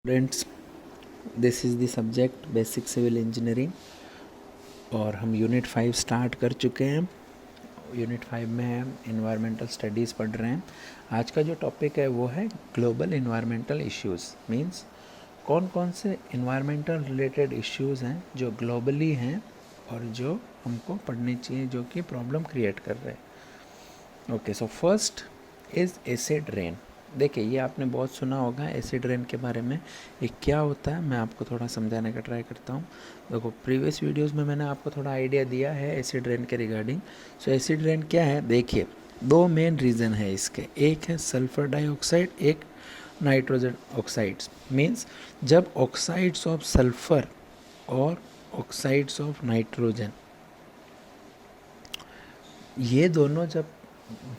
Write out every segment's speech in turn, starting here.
Students, this is the subject basic civil engineering और हम unit 5 start कर चुके हैं। यूनिट 5 में हम इन्वायरमेंटल स्टडीज़ पढ़ रहे हैं। आज का जो टॉपिक है वो है ग्लोबल इन्वायरमेंटल इश्यूज़। मींस कौन कौन से इन्वायरमेंटल रिलेटेड इश्यूज़ हैं जो ग्लोबली हैं और जो हमको पढ़ने चाहिए, जो कि प्रॉब्लम क्रिएट कर रहे हैं। Okay, so first is acid rain. देखिए, ये आपने बहुत सुना होगा एसिड रेन के बारे में। ये क्या होता है मैं आपको थोड़ा समझाने का ट्राई करता हूँ। देखो, प्रीवियस वीडियोस में मैंने आपको थोड़ा आइडिया दिया है एसिड रेन के रिगार्डिंग। सो एसिड रेन क्या है, देखिए दो मेन रीज़न है इसके। एक है सल्फर डाइऑक्साइड, एक नाइट्रोजन ऑक्साइड्स। मीन्स जब ऑक्साइड्स ऑफ सल्फर और ऑक्साइड्स ऑफ नाइट्रोजन, ये दोनों जब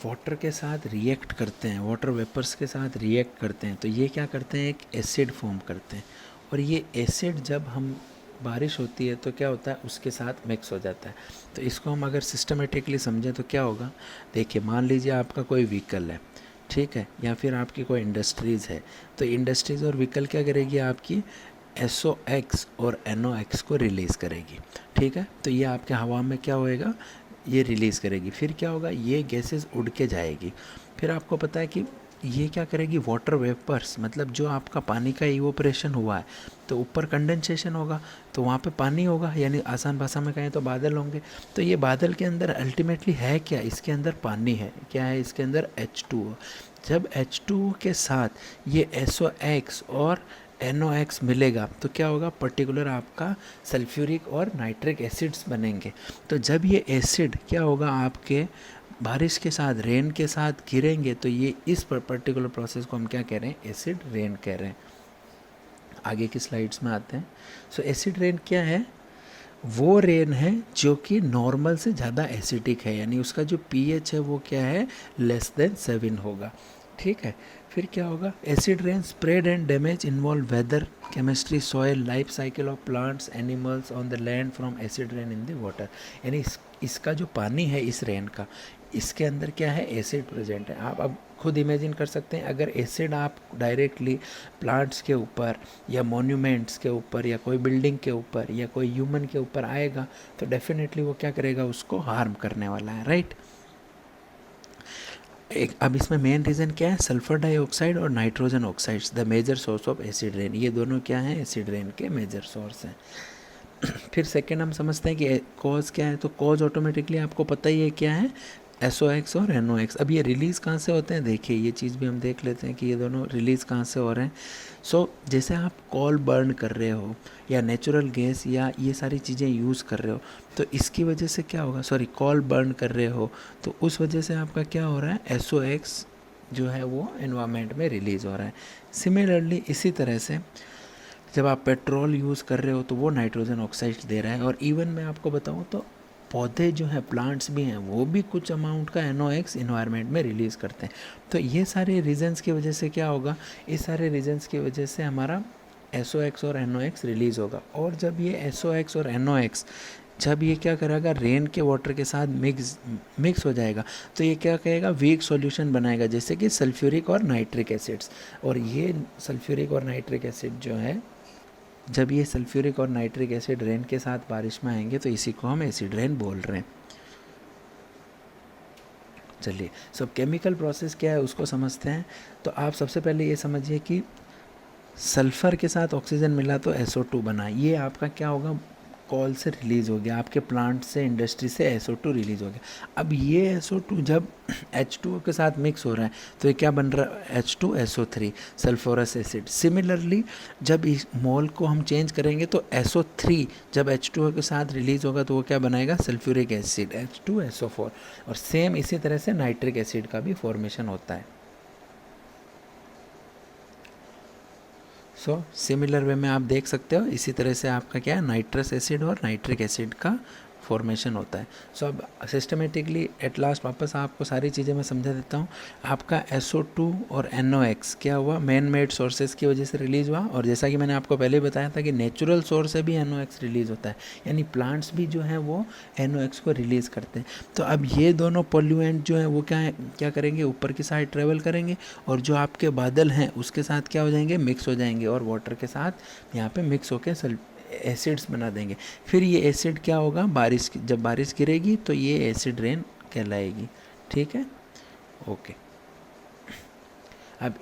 वाटर के साथ रिएक्ट करते हैं, वाटर वेपर्स के साथ रिएक्ट करते हैं, तो ये क्या करते हैं, एक एसिड फॉर्म करते हैं। और ये एसिड जब हम बारिश होती है तो क्या होता है, उसके साथ मिक्स हो जाता है। तो इसको हम अगर सिस्टमेटिकली समझें तो क्या होगा, देखिए मान लीजिए आपका कोई व्हीकल है, ठीक है, या फिर आपकी कोई इंडस्ट्रीज़ है। तो इंडस्ट्रीज़ और व्हीकल क्या करेगी, आपकी SOx और NOx को रिलीज़ करेगी, ठीक है। तो ये आपके हवा में क्या होएगा, ये रिलीज़ करेगी। फिर क्या होगा, ये गैसेस उड़ के जाएगी। फिर आपको पता है कि ये क्या करेगी, वाटर वेपर्स, मतलब जो आपका पानी का इवोपरेशन हुआ है तो ऊपर कंडेंसेशन होगा, तो वहाँ पे पानी होगा, यानी आसान भाषा में कहें तो बादल होंगे। तो ये बादल के अंदर अल्टीमेटली है क्या, इसके अंदर पानी है। क्या है इसके अंदर, H2O। जब H2O के साथ ये SOx और NOx मिलेगा तो क्या होगा, पर्टिकुलर आपका सल्फ्यूरिक और नाइट्रिक एसिड्स बनेंगे। तो जब ये एसिड क्या होगा, आपके बारिश के साथ, रेन के साथ गिरेंगे, तो ये इस पर्टिकुलर प्रोसेस को हम क्या कह रहे हैं, एसिड रेन कह रहे हैं। आगे की स्लाइड्स में आते हैं। सो एसिड रेन क्या है, वो रेन है जो कि नॉर्मल से ज़्यादा एसिडिक है, यानी उसका जो pH है वो क्या है, <7 होगा, ठीक है। फिर क्या होगा, acid rain spread and damage involve weather, chemistry, soil, life cycle of plants, animals on the land from acid rain in the water. यानी इसका जो पानी है इस रेन का, इसके अंदर क्या है, एसिड प्रेजेंट है। आप अब खुद इमेजिन कर सकते हैं, अगर एसिड आप डायरेक्टली प्लांट्स के ऊपर या मॉन्यूमेंट्स के ऊपर या कोई बिल्डिंग के ऊपर या कोई ह्यूमन के ऊपर आएगा तो डेफिनेटली वो क्या करेगा, उसको हार्म करने वाला है, राइट। अब इसमें मेन रीज़न क्या है, सल्फर डाइऑक्साइड और nitrogen oxides the major source of acid rain. ये दोनों क्या हैं, एसिड रेन के मेजर सोर्स हैं। फिर सेकेंड हम समझते हैं कि कॉज क्या है। तो कॉज ऑटोमेटिकली आपको पता ही है क्या है, SOx और NOx। अब ये रिलीज़ कहाँ से होते हैं, देखिए ये चीज़ भी हम देख लेते हैं कि ये दोनों रिलीज़ कहाँ से हो रहे हैं। जैसे आप कॉल बर्न कर रहे हो या नेचुरल गैस या ये सारी चीज़ें यूज़ कर रहे हो, तो इसकी वजह से क्या होगा, कॉल बर्न कर रहे हो तो उस वजह से आपका क्या हो रहा है, SOx जो है वो एनवायरनमेंट में रिलीज़ हो रहा है। सिमिलरली इसी तरह से जब आप पेट्रोल यूज़ कर रहे हो तो वो नाइट्रोजन ऑक्साइड दे रहा है। और इवन मैं आपको बताऊँ तो पौधे जो हैं, प्लांट्स भी हैं, वो भी कुछ अमाउंट का NOx इन्वायरमेंट में रिलीज़ करते हैं। तो ये सारे रीजंस की वजह से क्या होगा, इस सारे रीजंस की वजह से हमारा SOx और NOx रिलीज़ होगा। और जब ये SOx और NOx जब ये क्या करेगा, रेन के वाटर के साथ मिक्स हो जाएगा तो ये क्या कहेगा, वीक सॉल्यूशन बनाएगा, जैसे कि सल्फ्यूरिक और नाइट्रिक एसिड्स। और ये सल्फ्यूरिक और नाइट्रिक एसिड जो है, जब ये सल्फ्यूरिक और नाइट्रिक एसिड रेन के साथ बारिश में आएंगे तो इसी को हम एसिड रेन बोल रहे हैं। चलिए, केमिकल प्रोसेस क्या है उसको समझते हैं। तो आप सबसे पहले ये समझिए कि सल्फ़र के साथ ऑक्सीजन मिला तो SO2 बना। ये आपका क्या होगा, कॉल से रिलीज़ हो गया, आपके प्लांट से, इंडस्ट्री से SO2 रिलीज़ हो गया। अब ये SO2 जब H2O के साथ मिक्स हो रहा है तो ये क्या बन रहा है, H2SO3, सल्फोरस एसिड। सिमिलरली जब इस मोल को हम चेंज करेंगे तो SO3 जब H2O के साथ रिलीज़ होगा तो वो क्या बनाएगा, सल्फ्यूरिक एसिड, H2SO4। और सेम इसी तरह से नाइट्रिक एसिड का भी फॉर्मेशन होता है। सिमिलर वे में आप देख सकते हो, इसी तरह से आपका क्या है, नाइट्रस एसिड और नाइट्रिक एसिड का फॉर्मेशन होता है। सो अब सिस्टमेटिकली एट लास्ट वापस आपको सारी चीज़ें मैं समझा देता हूँ। आपका SO2 और NOx क्या हुआ, मैन मेड सोर्सेज की वजह से रिलीज़ हुआ, और जैसा कि मैंने आपको पहले बताया था कि नेचुरल सोर्स से भी NOx रिलीज़ होता है, यानी प्लांट्स भी जो है वो NOx को रिलीज़ करते हैं। तो अब ये दोनों पोल्यूएंट जो है वो क्या करेंगे, ऊपर की साइड ट्रेवल करेंगे, और जो आपके बादल हैं उसके साथ क्या हो जाएंगे, मिक्स हो जाएंगे, और वाटर के साथ यहाँ पे मिक्स होकर एसिड्स बना देंगे। फिर ये एसिड क्या होगा, जब बारिश गिरेगी तो ये एसिड रेन कहलाएगी। ठीक है, ओके। अब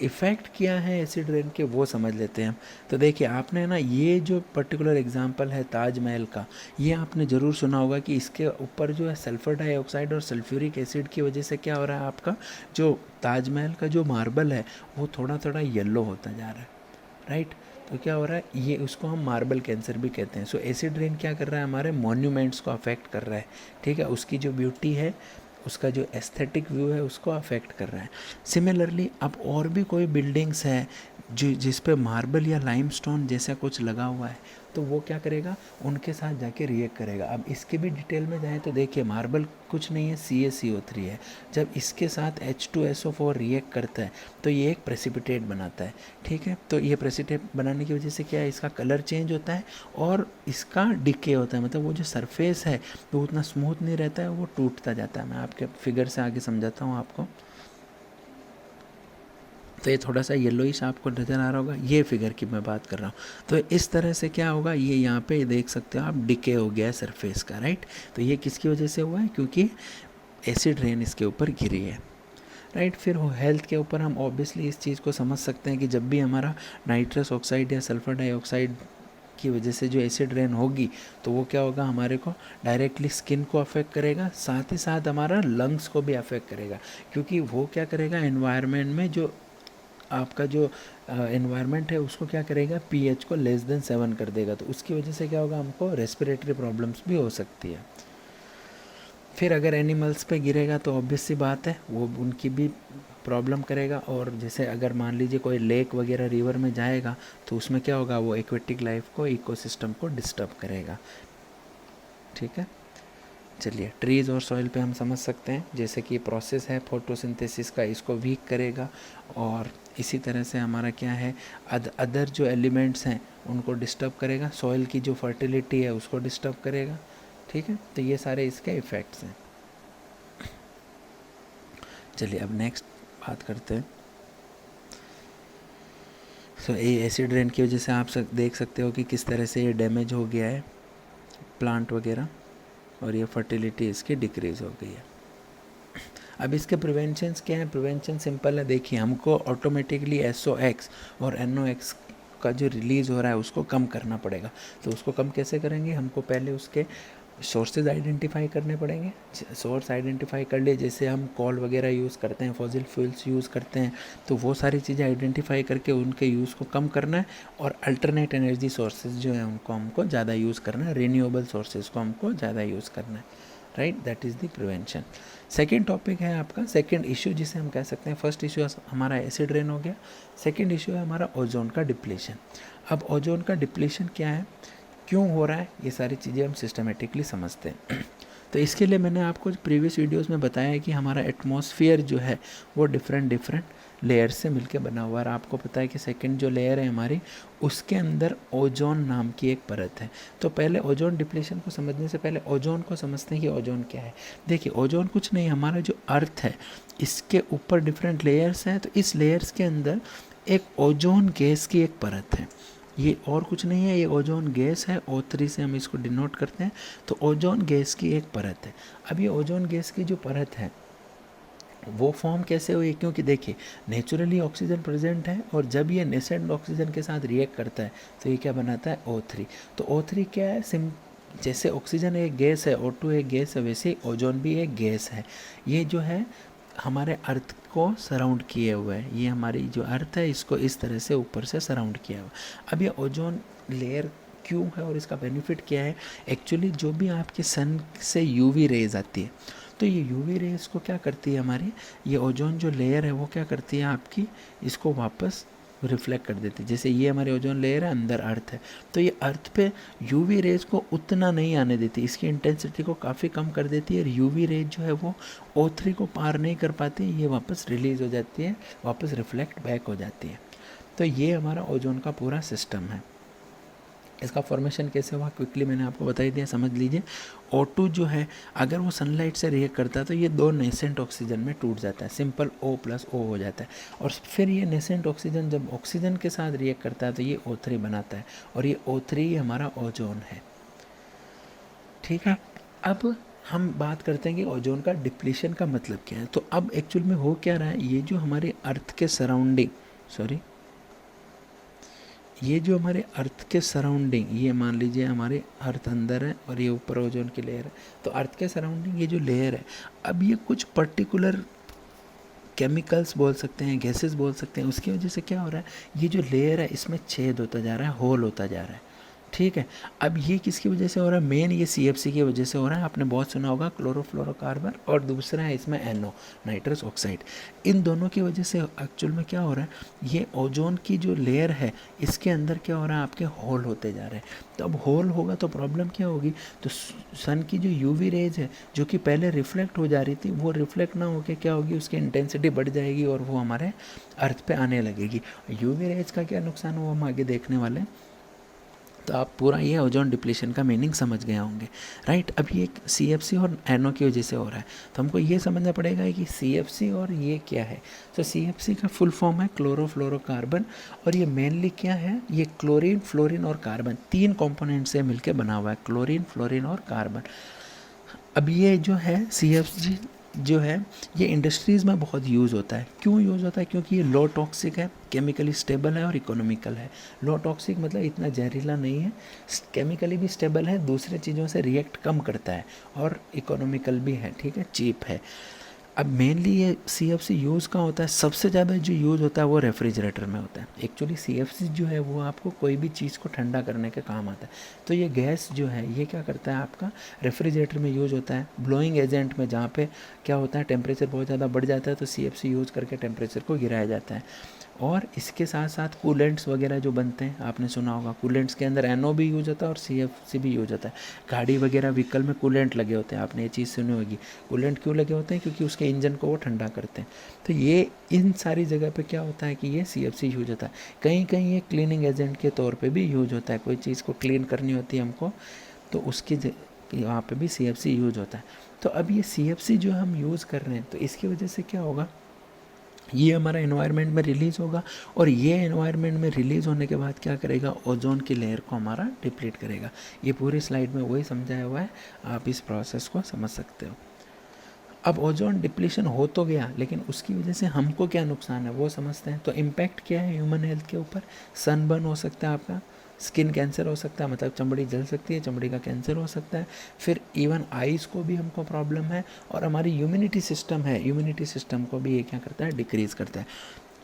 इफ़ेक्ट क्या है एसिड रेन के वो समझ लेते हैं हम। तो देखिए आपने ना ये जो पर्टिकुलर एग्जांपल है ताजमहल का, ये आपने ज़रूर सुना होगा कि इसके ऊपर जो है सल्फ़र डाइऑक्साइड और सल्फ्यूरिक एसिड की वजह से क्या हो रहा है, आपका जो ताजमहल का जो मार्बल है वो थोड़ा थोड़ा येलो होता जा रहा है, राइट। तो क्या हो रहा है, ये उसको हम मार्बल कैंसर भी कहते हैं। सो एसिड रेन क्या कर रहा है, हमारे मॉन्यूमेंट्स को अफेक्ट कर रहा है, ठीक है, उसकी जो ब्यूटी है, उसका जो एस्थेटिक व्यू है उसको अफेक्ट कर रहा है। सिमिलरली अब और भी कोई बिल्डिंग्स है जिस पे मार्बल या लाइमस्टोन जैसा कुछ लगा हुआ है, तो वो क्या करेगा, उनके साथ जाके रिएक्ट करेगा। अब इसके भी डिटेल में जाएँ तो देखिए मार्बल कुछ नहीं है, CaCO3 है। जब इसके साथ H2SO4 रिएक्ट करता है तो ये एक प्रेसिपिटेट बनाता है, ठीक है। तो ये प्रेसिपिटेट बनाने की वजह से क्या है, इसका कलर चेंज होता है और इसका डिके होता है, मतलब वो जो सरफेस है वो उतना स्मूथ नहीं रहता है, वो टूटता जाता है। मैं आपके फिगर से आगे समझाता हूँ आपको। तो ये थोड़ा सा येलोइश आपको नज़र आ रहा होगा, ये फिगर की मैं बात कर रहा हूँ। तो इस तरह से क्या होगा, ये यहाँ पे देख सकते हो आप, डिके हो गया है सरफेस का, राइट। तो ये किसकी वजह से हुआ है, क्योंकि एसिड रेन इसके ऊपर गिरी है, राइट। फिर हेल्थ के ऊपर हम ऑब्वियसली इस चीज़ को समझ सकते हैं कि जब भी हमारा नाइट्रस ऑक्साइड या सल्फर डाइऑक्साइड की वजह से जो एसिड रेन होगी तो वो क्या होगा, हमारे को डायरेक्टली स्किन को अफेक्ट करेगा, साथ ही साथ हमारा लंग्स को भी अफेक्ट करेगा, क्योंकि वो क्या करेगा, एनवायरनमेंट में जो आपका जो एनवायरनमेंट है उसको क्या करेगा, pH को <7 कर देगा। तो उसकी वजह से क्या होगा, हमको रेस्पिरेटरी प्रॉब्लम्स भी हो सकती है। फिर अगर एनिमल्स पे गिरेगा तो ऑब्वियस सी बात है वो उनकी भी प्रॉब्लम करेगा। और जैसे अगर मान लीजिए कोई लेक वगैरह रिवर में जाएगा तो उसमें क्या होगा, वो एक्वेटिक लाइफ को, इकोसिस्टम को डिस्टर्ब करेगा, ठीक है। चलिए ट्रीज़ और सॉइल पे हम समझ सकते हैं, जैसे कि प्रोसेस है फोटोसिंथेसिस का, इसको वीक करेगा। और इसी तरह से हमारा क्या है, अदर जो एलिमेंट्स हैं उनको डिस्टर्ब करेगा, सॉइल की जो फर्टिलिटी है उसको डिस्टर्ब करेगा, ठीक है। तो ये सारे इसके इफ़ेक्ट्स हैं। चलिए अब नेक्स्ट बात करते हैं। सो ये एसिड रेन की वजह से आप देख सकते हो कि किस तरह से ये डैमेज हो गया है प्लांट वगैरह, और ये फर्टिलिटी इसकी डिक्रीज़ हो गई है। अब इसके प्रिवेंशंस क्या है, प्रिवेंशन सिंपल है। देखिए हमको ऑटोमेटिकली SOx और NOx का जो रिलीज़ हो रहा है उसको कम करना पड़ेगा। तो उसको कम कैसे करेंगे, हमको पहले उसके सोर्सेज आइडेंटिफाई करने पड़ेंगे। सोर्स आइडेंटिफाई कर लिए, जैसे हम कॉल वगैरह यूज़ करते हैं, फॉसिल फ्यूल्स यूज़ करते हैं, तो वो सारी चीज़ें आइडेंटिफाई करके उनके यूज़ को कम करना है। और अल्टरनेट एनर्जी सोर्सेज जो है उनको हमको ज़्यादा यूज़ करना है, रिन्यूएबल सोर्सेज को हमको ज़्यादा यूज़ करना है, right. That is the prevention. Second topic है आपका, सेकेंड इशू जिसे हम कह सकते हैं, फर्स्ट इशू हमारा एसिड रेन हो गया, सेकेंड इशू है हमारा ओजोन का डिप्लीशन। अब ओजोन का डिप्लीशन क्या है, क्यों हो रहा है, ये सारी चीज़ें हम सिस्टमेटिकली समझते हैं। तो इसके लिए मैंने आपको प्रीवियस वीडियोस में बताया है कि हमारा एटमॉस्फेयर जो है वो डिफरेंट लेयर से मिलके बना हुआ है। आपको पता है कि सेकंड जो लेयर है हमारी, उसके अंदर ओजोन नाम की एक परत है। तो पहले ओजोन डिप्लीशन को समझने से पहले ओजोन को समझते हैं कि ओजोन क्या है। देखिए ओजोन कुछ नहीं, हमारा जो अर्थ है इसके ऊपर डिफरेंट लेयर्स हैं, तो इस लेयर्स के अंदर एक ओजोन गैस की एक परत है। ये और कुछ नहीं है, ये ओजोन गैस है, O3 से हम इसको डिनोट करते हैं। तो ओजोन गैस की एक परत है। अब ये ओजोन गैस की जो परत है वो फॉर्म कैसे हुई, क्योंकि देखिए नेचुरली ऑक्सीजन प्रेजेंट है, और जब ये नेसेंट ऑक्सीजन के साथ रिएक्ट करता है तो ये क्या बनाता है, O3। तो O3 क्या है, जैसे ऑक्सीजन एक गैस है, O2 एक गैस है, वैसे ही ओजोन भी एक गैस है। ये जो है हमारे अर्थ को सराउंड किए हुए है, ये हमारी जो अर्थ है इसको इस तरह से ऊपर से सराउंड किया हुआ। अब ये ओजोन लेयर क्यों है और इसका बेनिफिट क्या है, एक्चुअली जो भी आपके सन से यूवी रेज आती है, तो ये यूवी रेज को क्या करती है हमारी, ये ओजोन जो लेयर है वो क्या करती है आपकी, इसको वापस रिफ्लेक्ट कर देती है। जैसे ये हमारी ओजोन लेयर है, अंदर अर्थ है, तो ये अर्थ पे यूवी रेज को उतना नहीं आने देती, इसकी इंटेंसिटी को काफ़ी कम कर देती है, और यूवी रेज जो है वो O3 को पार नहीं कर पाती, ये वापस रिलीज़ हो जाती है, वापस रिफ्लेक्ट बैक हो जाती है। तो ये हमारा ओजोन का पूरा सिस्टम है। इसका फॉर्मेशन कैसे हुआ क्विकली मैंने आपको बता ही दिया, समझ लीजिए। O2 जो है अगर वो सनलाइट से रिएक्ट करता है तो ये 2 नेसेंट ऑक्सीजन में टूट जाता है, सिंपल O+O हो जाता है, और फिर ये नेसेंट ऑक्सीजन जब ऑक्सीजन के साथ रिएक्ट करता है तो ये O3 बनाता है, और ये O3 हमारा ओजोन है। ठीक है, अब हम बात करते हैं कि ओजोन का डिप्लीशन का मतलब क्या है। तो अब एक्चुअल में हो क्या रहा है, ये जो हमारे अर्थ के सराउंडिंग ये जो हमारे अर्थ के सराउंडिंग, ये मान लीजिए हमारे अर्थ अंदर है और ये ऊपर ओजोन की लेयर है, तो अर्थ के सराउंडिंग ये जो लेयर है, अब ये कुछ पर्टिकुलर केमिकल्स बोल सकते हैं, गैसेस बोल सकते हैं, उसकी वजह से क्या हो रहा है, ये जो लेयर है इसमें छेद होता जा रहा है, होल होता जा रहा है। ठीक है, अब ये किसकी वजह से हो रहा है, मेन ये CFC की वजह से हो रहा है। आपने बहुत सुना होगा क्लोरोफ्लोरोकार्बन, और दूसरा है इसमें NO, नाइट्रस ऑक्साइड। इन दोनों की वजह से एक्चुअल में क्या हो रहा है, ये ओजोन की जो लेयर है इसके अंदर क्या हो रहा है, आपके होल होते जा रहे हैं। तो अब होल होगा तो प्रॉब्लम क्या होगी, तो सन की जो यूवी रेज है जो कि पहले रिफ्लेक्ट हो जा रही थी, वो रिफ्लेक्ट ना होकर क्या होगी, उसकी इंटेंसिटी बढ़ जाएगी और वो हमारे अर्थ पे आने लगेगी। यूवी रेज का क्या नुकसान हो हम आगे देखने वाले हैं। तो आप पूरा ये ओजोन डिप्लीशन का मीनिंग समझ गए होंगे, राइट। अब ये CFC और NO की वजह से हो रहा है, तो हमको ये समझना पड़ेगा कि CFC और ये क्या है। तो CFC का फुल फॉर्म है क्लोरोफ्लोरोकार्बन, और ये मेनली क्या है, ये क्लोरीन, फ्लोरीन और कार्बन, 3 कंपोनेंट से मिलकर बना हुआ है, क्लोरीन, फ्लोरीन और कार्बन। अब ये जो है CFC जो है ये इंडस्ट्रीज़ में बहुत यूज़ होता है। क्यों यूज़ होता है, क्योंकि ये लो टॉक्सिक है, केमिकली स्टेबल है और इकोनॉमिकल है। लो टॉक्सिक मतलब इतना जहरीला नहीं है, केमिकली भी स्टेबल है, दूसरे चीज़ों से रिएक्ट कम करता है, और इकोनॉमिकल भी है, ठीक है, चीप है। अब मेनली ये CFC यूज़ कहाँ होता है, सबसे ज़्यादा जो यूज़ होता है वो रेफ्रिजरेटर में होता है। एक्चुअली CFC जो है वो आपको कोई भी चीज़ को ठंडा करने के काम आता है। तो ये गैस जो है ये क्या करता है, आपका रेफ्रिजरेटर में यूज़ होता है, ब्लोइंग एजेंट में, जहाँ पे क्या होता है टेम्परेचर बहुत ज़्यादा बढ़ जाता है तो CFC यूज़ करके टेम्परेचर को गिराया जाता है। और इसके साथ साथ कूलेंट्स वगैरह जो बनते हैं, आपने सुना होगा, कूलेंट्स के अंदर NO भी यूज़ होता है और CFC भी यूज़ होता है। गाड़ी वगैरह व्हीकल में कूलेंट लगे होते हैं, आपने ये चीज़ सुनी होगी। कूलेंट क्यों लगे होते हैं, क्योंकि उसके इंजन को वो ठंडा करते हैं। तो ये इन सारी जगह पे क्या होता है कि ये CFC यूज होता है। कहीं कहीं ये क्लीनिंग एजेंट के तौर पर भी यूज होता है, कोई चीज़ को क्लीन करनी होती है हमको, तो उसकी वहाँ पर भी CFC यूज होता है। तो अब ये CFC जो हम यूज़ कर रहे हैं, तो इसकी वजह से क्या होगा, ये हमारा एनवायरनमेंट में रिलीज़ होगा, और ये एनवायरनमेंट में रिलीज़ होने के बाद क्या करेगा, ओजोन की लेयर को हमारा डिप्लीट करेगा। ये पूरी स्लाइड में वही समझाया हुआ है, आप इस प्रोसेस को समझ सकते हो। अब ओजोन डिप्लीशन हो तो गया, लेकिन उसकी वजह से हमको क्या नुकसान है वो समझते हैं। तो इम्पैक्ट क्या है ह्यूमन हेल्थ के ऊपर, सनबर्न हो सकता है आपका, स्किन कैंसर हो सकता है, मतलब चमड़ी जल सकती है, चमड़ी का कैंसर हो सकता है, फिर इवन आइज़ को भी हमको प्रॉब्लम है, और हमारी इम्यूनिटी सिस्टम है, इम्यूनिटी सिस्टम को भी ये क्या करता है, डिक्रीज़ करता है।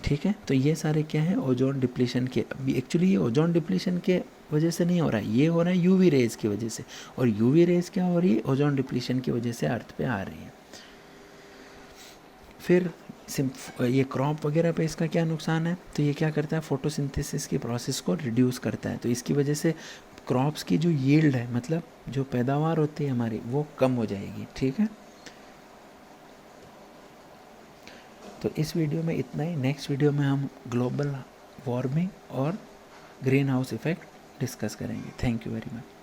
ठीक है, तो ये सारे क्या है, ओजोन डिप्लीशन के। अभी एक्चुअली ये ओजोन डिप्लीशन के वजह से नहीं हो रहा है, ये हो रहा है यूवी रेज़ की वजह से, और यूवी रेज़ क्या हो रही है, ओजोन डिप्लीशन की वजह से अर्थ पे आ रही है। फिर ये क्रॉप वगैरह पे इसका क्या नुकसान है, तो ये क्या करता है, फोटोसिंथेसिस की प्रोसेस को रिड्यूस करता है, तो इसकी वजह से क्रॉप्स की जो यील्ड है, मतलब जो पैदावार होती है हमारी, वो कम हो जाएगी। ठीक है, तो इस वीडियो में इतना ही। नेक्स्ट वीडियो में हम ग्लोबल वार्मिंग और ग्रीन हाउस इफ़ेक्ट डिस्कस करेंगे। Thank you very much.